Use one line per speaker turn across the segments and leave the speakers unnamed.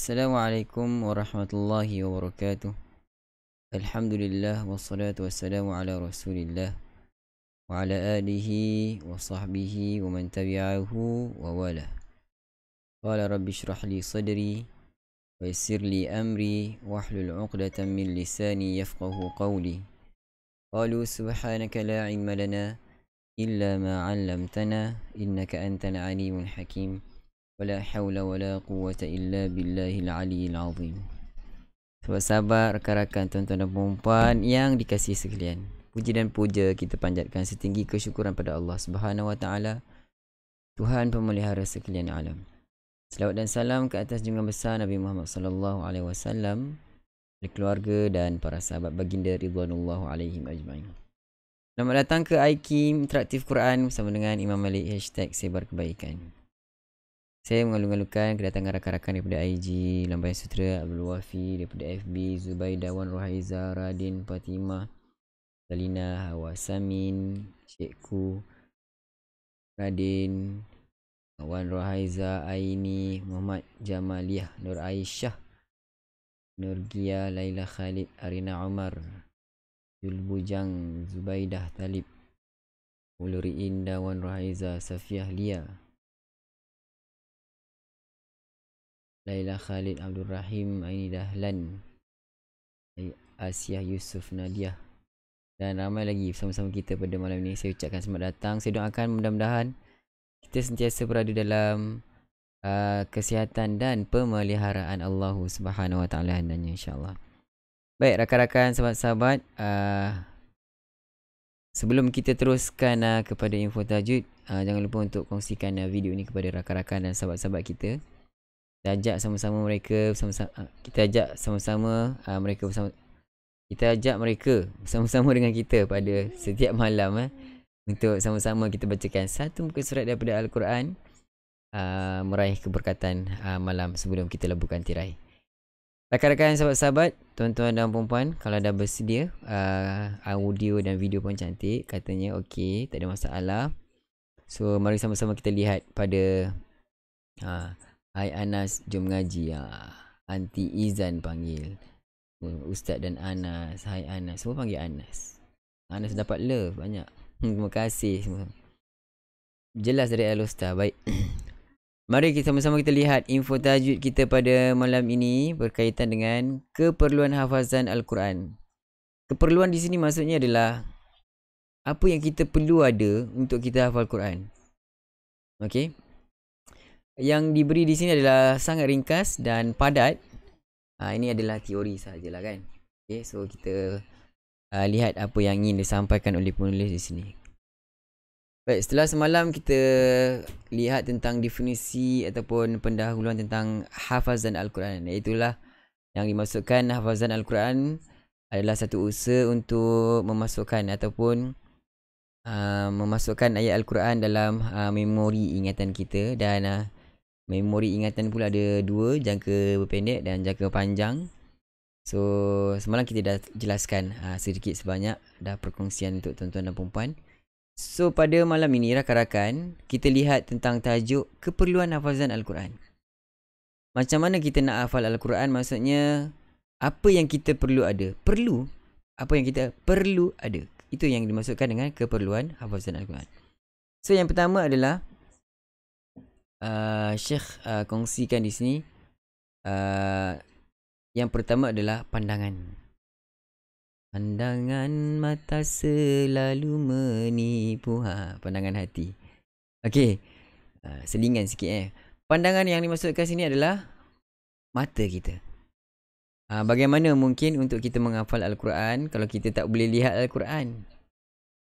Assalamualaikum warahmatullahi wabarakatuh. Alhamdulillah wassalatu wassalamu ala Rasulillah wa ala alihi wa sahbihi wa man tabi'ahu wa wala. Qala rabbi shrah li sadri wa yassir li amri wahlul 'uqdatam min lisani yafqahu qawli. Qalu subhanaka la 'ilma lana illa ma 'allamtana innaka antal alimul hakim. Wala hawla wala quwwata illa billahil aliyyil azim. Sahabat-sahabat, rakan-rakan, tuan-tuan dan puan yang dikasihi sekalian, puji dan puja kita panjatkan setinggi kesyukuran pada Allah Subhanahu wa taala, Tuhan pemelihara sekalian alam. Selawat dan salam ke atas junjungan besar Nabi Muhammad sallallahu alaihi wasallam, keluarga dan para sahabat baginda ridwanullah alaihim ajmain. Selamat datang ke IKIM Interaktif Quran bersama dengan Imam Malik #Sebar Kebaikan. Saya mengalu-alukan kedatangan rakan-rakan daripada IG, Lambayan Sutera, Abdul Wafi, daripada FB, Zubaidah, Wan Rohaiza, Radin, Fatimah, Salina, Hawa Samin, Syekku, Radin, Wan Rohaiza, Aini, Muhammad Jamaliah, Nur Aisyah, Nurgia, Laila Khalid, Arina Umar, Julbujang, Zubaidah Talib, Uluri Indah, Wan Rohaiza, Safiah Lia, Laila Khalid, Abdul Rahim, Aini Dahlan, Asiah Yusuf, Nadia dan ramai lagi bersama-sama kita pada malam ini. Saya ucapkan selamat datang. Saya doakan mudah-mudahan kita sentiasa berada dalam kesihatan dan pemeliharaan Allah Subhanahu wa taala hendaknya, insya-Allah. Baik rakan-rakan, sahabat-sahabat, sebelum kita teruskan kepada info tajuk, jangan lupa untuk kongsikan video ini kepada rakan-rakan dan sahabat-sahabat kita. Kita ajak sama-sama mereka bersama-sama dengan kita pada setiap malam untuk sama-sama kita bacakan satu muka surat daripada Al-Quran, meraih keberkatan malam sebelum kita lebuhkan tirai. Rakan-rakan, sahabat-sahabat, tuan-tuan dan puan-puan, kalau dah bersedia, audio dan video pun cantik, katanya okey, tak ada masalah. So mari sama-sama kita lihat pada Hai Anas, jom ngaji. Aunty Izan panggil. Ustaz dan Anas. Hai Anas. Semua panggil Anas. Anas dapat love banyak. Terima kasih semua. Jelas dari Al-Ustaz. Baik. Mari kita sama-sama kita lihat info tajwid kita pada malam ini berkaitan dengan keperluan hafazan Al-Quran. Keperluan di sini maksudnya adalah apa yang kita perlu ada untuk kita hafal Quran. Okey. Yang diberi di sini adalah sangat ringkas dan padat. Ini adalah teori sahajalah kan. Okay, so kita lihat apa yang ingin disampaikan oleh penulis di sini. Baik, setelah semalam kita lihat tentang definisi ataupun pendahuluan tentang hafazan Al-Quran. Itulah yang dimaksudkan hafazan Al-Quran adalah satu usaha untuk memasukkan ataupun memasukkan ayat Al-Quran dalam memori ingatan kita. Dan memori ingatan pula ada dua, jangka pendek dan jangka panjang. So semalam kita dah jelaskan sedikit sebanyak, dah perkongsian untuk tuan-tuan dan puan-puan. So pada malam ini rakan-rakan, kita lihat tentang tajuk keperluan hafazan Al-Quran. Macam mana kita nak hafal Al-Quran, maksudnya apa yang kita perlu ada. Apa yang kita perlu ada, itu yang dimaksudkan dengan keperluan hafazan Al-Quran. So yang pertama adalah Syekh kongsikan di sini. Yang pertama adalah pandangan. Pandangan mata selalu menipu. Pandangan hati. Okey, selingan sikit Pandangan yang dimaksudkan sini adalah mata kita. Bagaimana mungkin untuk kita menghafal Al-Quran kalau kita tak boleh lihat Al-Quran?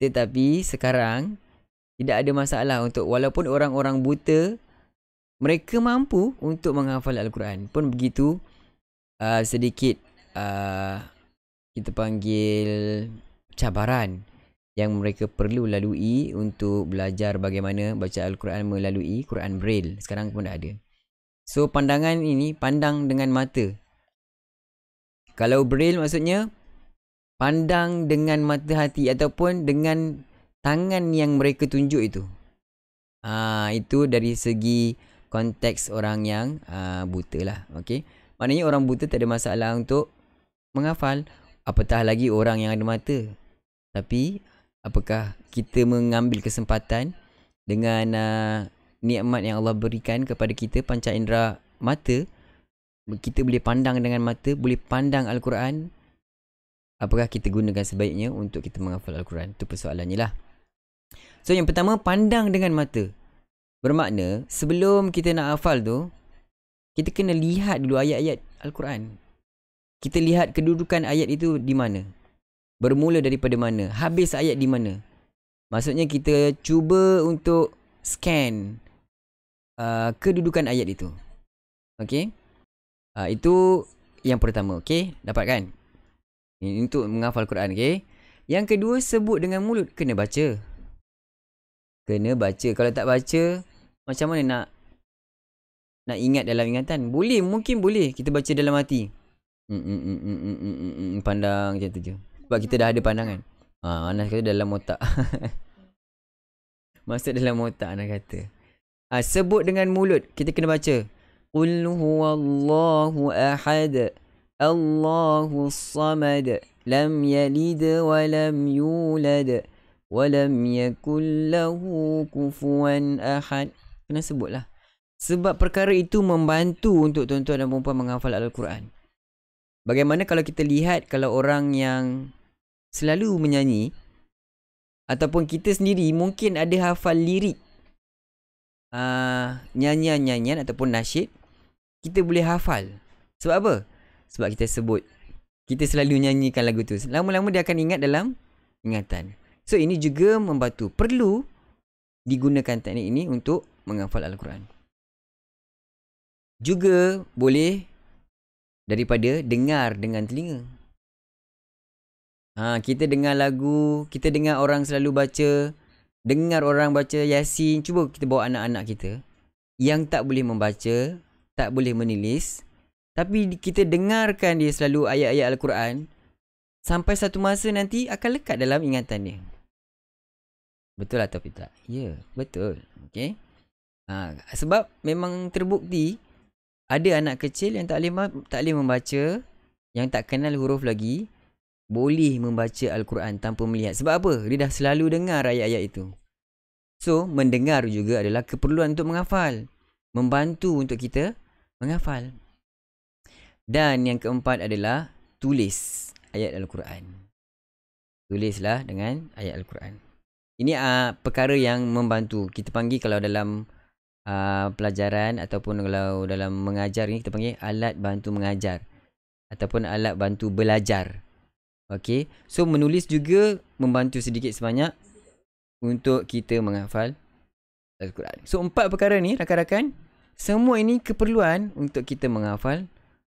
Tetapi sekarang tidak ada masalah untuk, walaupun orang-orang buta, mereka mampu untuk menghafal Al-Quran. Pun begitu, sedikit kita panggil cabaran yang mereka perlu lalui untuk belajar bagaimana baca Al-Quran melalui Quran Braille. Sekarang pun dah ada. So pandangan ini pandang dengan mata. Kalau Braille maksudnya pandang dengan mata hati ataupun dengan tangan yang mereka tunjuk itu. Itu dari segi konteks orang yang buta lah. Okay. Maknanya orang buta tak ada masalah untuk menghafal. Apatah lagi orang yang ada mata. Tapi apakah kita mengambil kesempatan dengan nikmat yang Allah berikan kepada kita, panca indera mata, kita boleh pandang dengan mata, boleh pandang Al-Quran. Apakah kita gunakan sebaiknya untuk kita menghafal Al-Quran? Itu persoalannya lah. So yang pertama, pandang dengan mata. Bermakna sebelum kita nak hafal tu, kita kena lihat dulu ayat-ayat Al-Quran. Kita lihat kedudukan ayat itu di mana, bermula daripada mana, habis ayat di mana. Maksudnya kita cuba untuk scan kedudukan ayat itu. Okey, itu yang pertama. Okey, dapat kan? Ini untuk menghafal Quran. Okey, yang kedua, sebut dengan mulut. Kena baca. Kena baca. Kalau tak baca, macam mana nak ingat dalam ingatan? Boleh, mungkin boleh kita baca dalam hati. Pandang macam tu je. Sebab kita dah ada pandangan. Anas kata dalam otak. Maksud dalam otak Anas kata. Sebut dengan mulut. Kita kena baca. Qul huwallahu ahad. Allahus samad. Lam yalid wa lam yulad. Wa lam yakul lahu kufuwan ahad. Kena sebutlah. Sebab perkara itu membantu untuk tuan-tuan dan puan-puan menghafal Al-Quran. Bagaimana kalau kita lihat, kalau orang yang selalu menyanyi, ataupun kita sendiri mungkin ada hafal lirik nyanyian-nyanyian ataupun nasyid, kita boleh hafal. Sebab apa? Sebab kita sebut. Kita selalu nyanyikan lagu tu. Lama-lama dia akan ingat dalam ingatan. So ini juga membantu. Perlu digunakan teknik ini untuk menghafal Al-Quran. Juga boleh daripada dengar dengan telinga. Kita dengar lagu, kita dengar orang selalu baca, dengar orang baca Yasin. Cuba kita bawa anak-anak kita yang tak boleh membaca, tak boleh menulis, tapi kita dengarkan dia selalu ayat-ayat Al-Quran. Sampai satu masa nanti akan lekat dalam ingatan dia. Betul atau tidak? Ya, betul. Okay. Sebab memang terbukti ada anak kecil yang tak boleh membaca, yang tak kenal huruf lagi, boleh membaca Al-Quran tanpa melihat. Sebab apa? Dia dah selalu dengar ayat-ayat itu. So, mendengar juga adalah keperluan untuk menghafal. Membantu untuk kita menghafal. Dan yang keempat adalah tulis ayat Al-Quran. Tulislah dengan ayat Al-Quran. Ini perkara yang membantu. Kita panggil kalau dalam pelajaran ataupun kalau dalam mengajar ni, kita panggil alat bantu mengajar ataupun alat bantu belajar. Okey, so menulis juga membantu sedikit sebanyak untuk kita menghafal Al-Quran. So 4 perkara ni rakan-rakan, semua ini keperluan untuk kita menghafal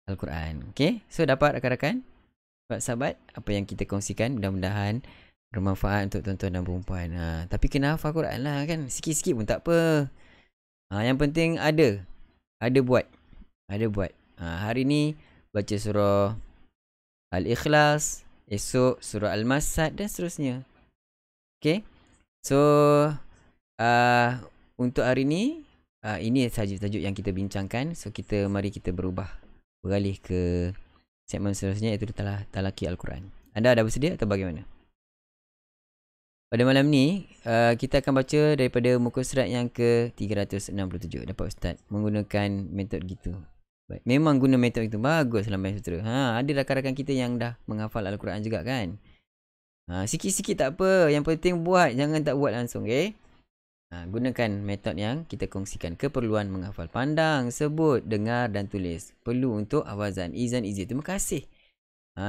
Al-Quran. Okey, so dapat rakan-rakan, sahabat, apa yang kita kongsikan mudah-mudahan bermanfaat untuk tuan-tuan dan perempuan. Tapi kena hafal Quran lah kan. Sikit-sikit pun tak apa. Yang penting ada buat. Hari ni baca surah Al-Ikhlas, esok surah Al-Masad dan seterusnya. Okay. So untuk hari ni ini sahaja tajuk yang kita bincangkan. So mari kita beralih ke segmen seterusnya, iaitu talaki Al-Quran. Anda dah bersedia atau bagaimana? Pada malam ni, kita akan baca daripada muka surat yang ke-367. Dapat Ustaz menggunakan metod gitu. Baik. Memang guna metod itu. Baguslah maestro. Ada rakan-rakan kita yang dah menghafal Al-Quran juga kan? Sikit-sikit tak apa. Yang penting buat. Jangan tak buat langsung. Okay? Gunakan metod yang kita kongsikan. Keperluan menghafal. Pandang, sebut, dengar dan tulis. Perlu untuk hafazan. Izan, izin. Terima kasih.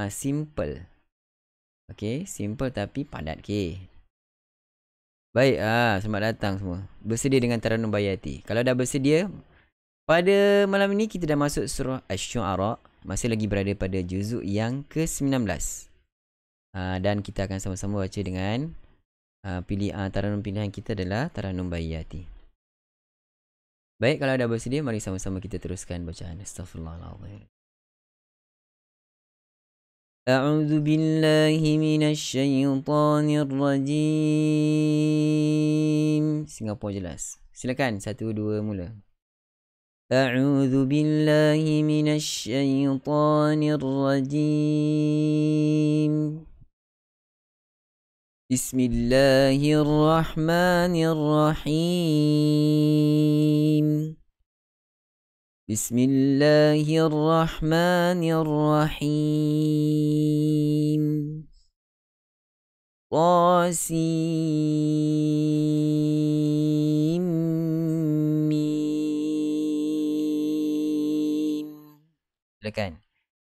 Simple. Okay? Simple tapi padat. Okay? Baik, selamat datang semua. Bersedia dengan Taranum Bayati. Kalau dah bersedia, pada malam ini kita dah masuk surah Asy-Syu'ara. Masih lagi berada pada juzuk yang ke-19. Dan kita akan sama-sama baca dengan Taranum pilihan kita adalah Taranum Bayati. Baik, kalau dah bersedia, mari sama-sama kita teruskan bacaan. Astaghfirullahaladzim. أعوذ بالله من الشيطان الرجيم. Singapura jelas. Silakan 1, 2 mula. أعوذ بالله من الشيطان الرجيم. بسم الله الرحمن الرحيم. بسم الله الرحمن الرحيم. طاسيم ميم. Silakan.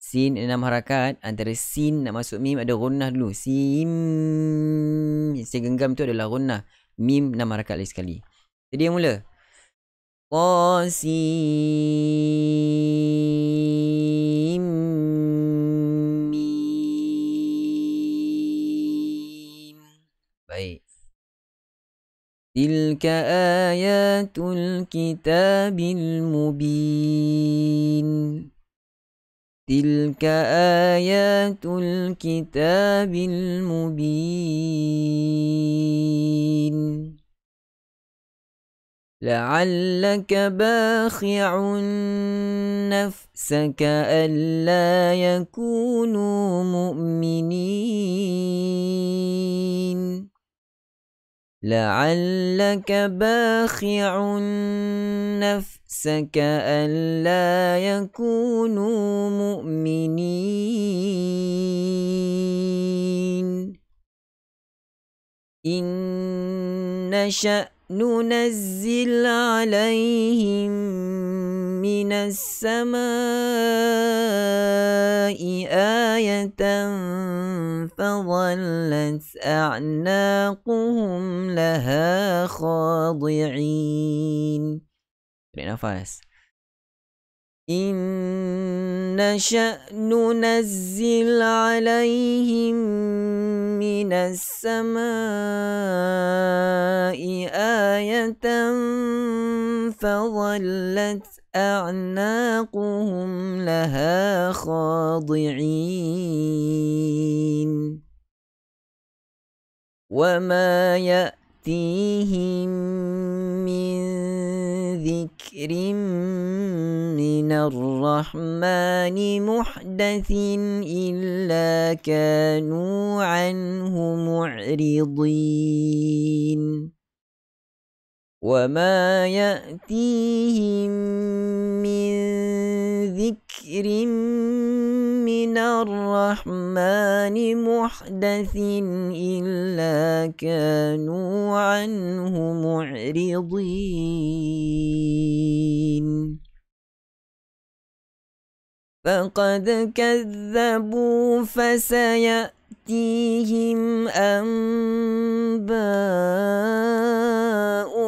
Sin 6 harakat. Antara sin nak masuk mim ada gunnah dulu. Sim. Yang genggam tu adalah gunnah. Mim 6 harakat lagi sekali. Jadi yang mula. Qasim mim. Baik. Tilka ayatul kitabil mubin. Tilka ayatul kitabil mubin. لعلك باخع نفسك ألا يكونوا مؤمنين. لعلك باخع نفسك ألا يكونوا مؤمنين. إن نشأ ننزل عليهم من السماء آية فظلت أعناقهم لها خاضعين. Tarik nafas. إن نشأ ننزل عليهم من السماء آية فظلت أعناقهم لها خاضعين. وما يأتيهم من ذكر من الرحمن محدث إلا كانوا عنه معرضين. وما يأتيهم من ذكر من الرحمن محدث إلا كانوا عنه معرضين. فقد كذبوا فسيأتيهم أنباء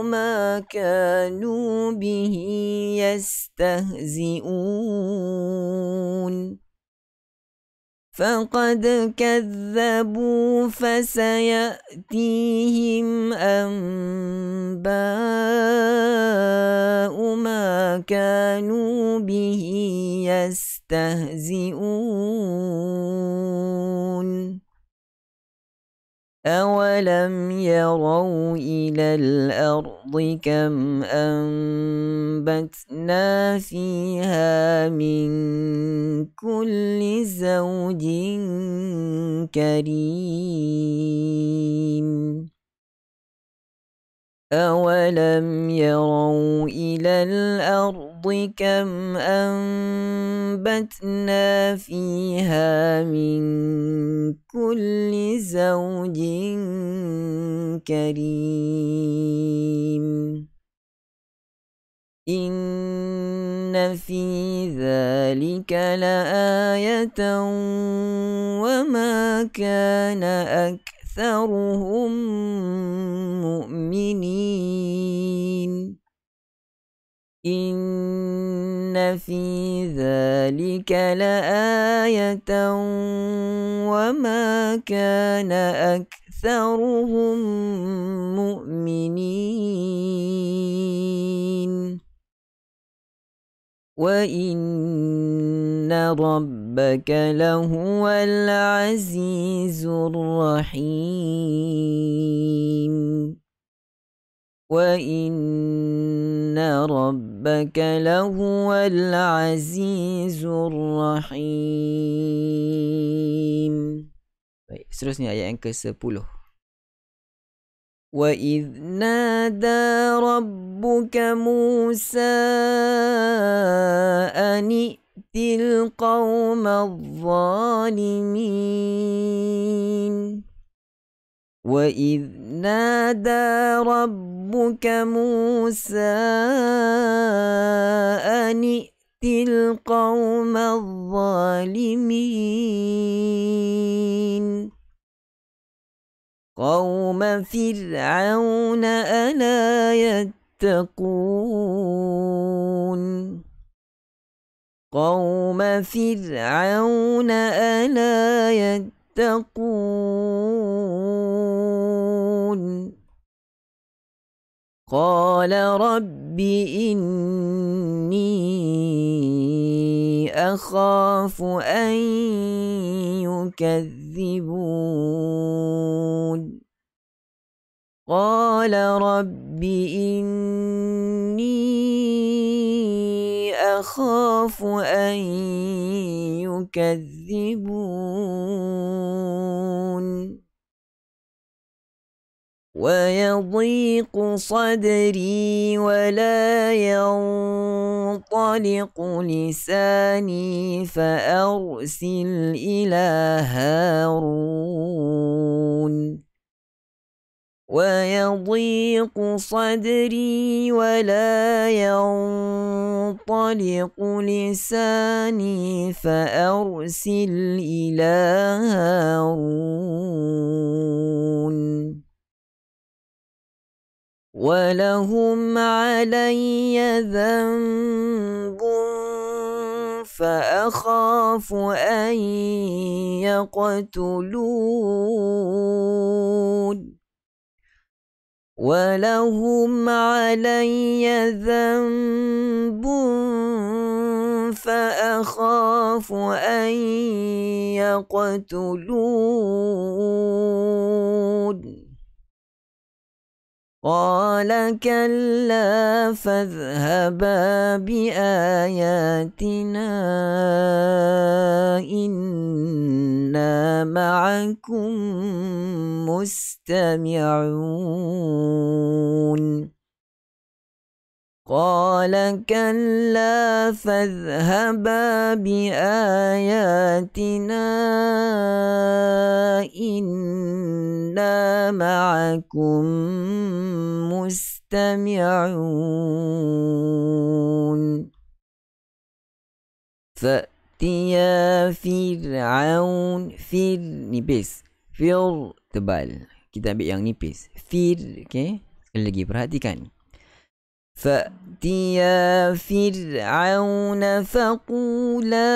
ما كانوا به يستهزئون. فقد كذبوا فسيأتيهم أنباء ما كانوا به يستهزئون. أولم يروا إلى الأرض كم أنبتنا فيها من كل زوج كريم. أولم يروا إلى الأرض كم أنبتنا فيها من كل زوج كريم. إن في ذلك لآية وما كان أكثرهم مؤمنين. إن في ذلك لآية وما كان أكثرهم مؤمنين. وإن ربك لهو العزيز الرحيم. وإن ربك لهو العزيز الرحيم. Baik, seterusnya ayat yang ke-10. وَإِذْ نَادَى رَبُّكَ مُوسَىٰ أَنِ ائْتِ الْقَوْمَ الظَّالِمِينَ وَإِذْ نَادَى رَبُّكَ مُوسَىٰ أَنِ ائْتِ الْقَوْمَ الظَّالِمِينَ قوم فرعون ألا يتقون قوم فرعون ألا يتقون قال رب إني أخاف أن يكذبون قال رب إني أخاف أن يكذبون ويضيق صدري ولا ينطلق لساني فأرسل إلى هارون ويضيق صدري ولا ينطلق لساني فأرسل إلى هارون ولهم علي ذنب فأخاف أن يقتلون ولهم علي ذنب فأخاف أن يقتلون قال كلا فاذهبا بآياتنا إنا معكم مستمعون قال كلا فاذهبا بآياتنا إنا معكم مستمعون فأتيا فرعون fir nipis fir tebal, kita ambil yang nipis fir, okay? Sekali lagi perhatikan. فأتيا فرعون فقولا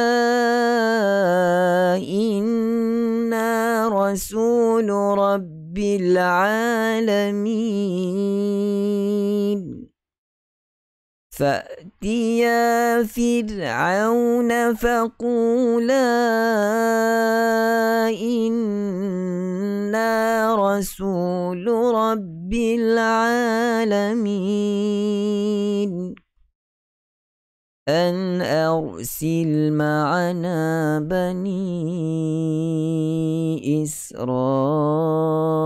إنا رسول رب العالمين فأتيا فرعون فقولا إنا رسول رب العالمين أن أرسل معنا بني إسرائيل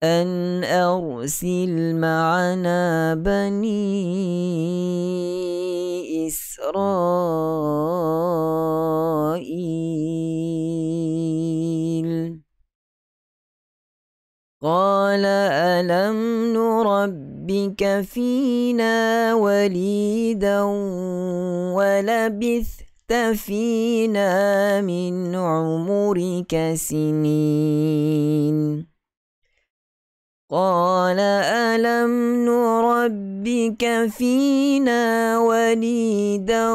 أن أرسل معنا بني إسرائيل قال ألم نربك فينا وليدا ولبثت فينا من عمرك سنين قال ألم نربك فينا وليدا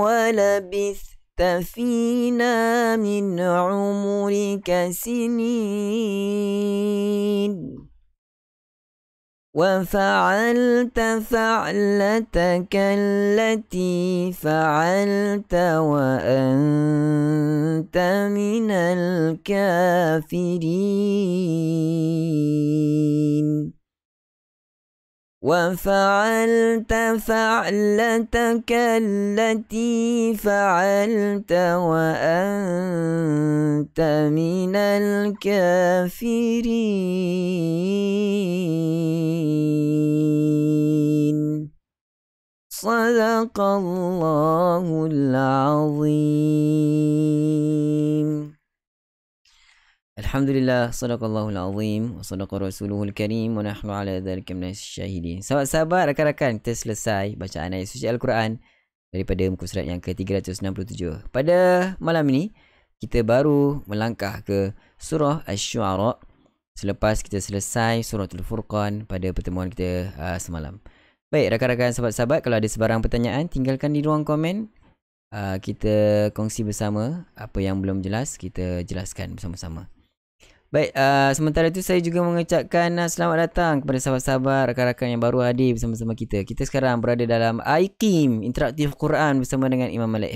ولبثت فينا من عمرك سنين وفعلت فعلتك التي فعلت وأنت من الكافرين وفعلت فعلتك التي فعلت وأنت من الكافرين صدق الله العظيم. Alhamdulillah, sadaqallahul azim wa sadaqa rasuluhul karim wa nahnu ala dzalika minas syahidin. Sahabat-sahabat, rakan-rakan, kita selesai bacaan ayat suci Al-Quran daripada muka surat yang ke-367. Pada malam ini, kita baru melangkah ke surah Asy-Syu'ara selepas kita selesai suratul Furqan pada pertemuan kita semalam. Baik, rakan-rakan, sahabat-sahabat, kalau ada sebarang pertanyaan, tinggalkan di ruang komen. Kita kongsi bersama apa yang belum jelas, kita jelaskan bersama-sama. Baik, sementara itu saya juga mengucapkan selamat datang kepada sahabat-sahabat, rakan-rakan yang baru hadir bersama-sama kita. Kita sekarang berada dalam IKIM, Interaktif Quran bersama dengan Imam Malik,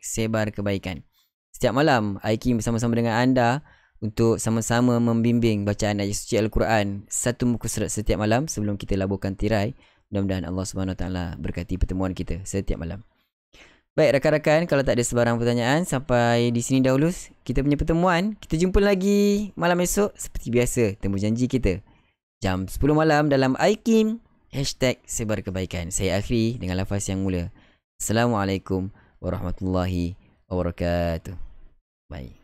#Sebar Kebaikan. Setiap malam, IKIM bersama-sama dengan anda untuk sama-sama membimbing bacaan ayat suci Al-Quran satu muka surat setiap malam sebelum kita laburkan tirai. Mudah-mudahan Allah SWT berkati pertemuan kita setiap malam. Baik rakan-rakan, kalau tak ada sebarang pertanyaan, sampai di sini dahulu kita punya pertemuan. Kita jumpa lagi malam esok seperti biasa, temu janji kita jam 10 malam dalam IKIM #Sebar Kebaikan. Saya akhiri dengan lafaz yang mulia. Assalamualaikum warahmatullahi wabarakatuh. Bye.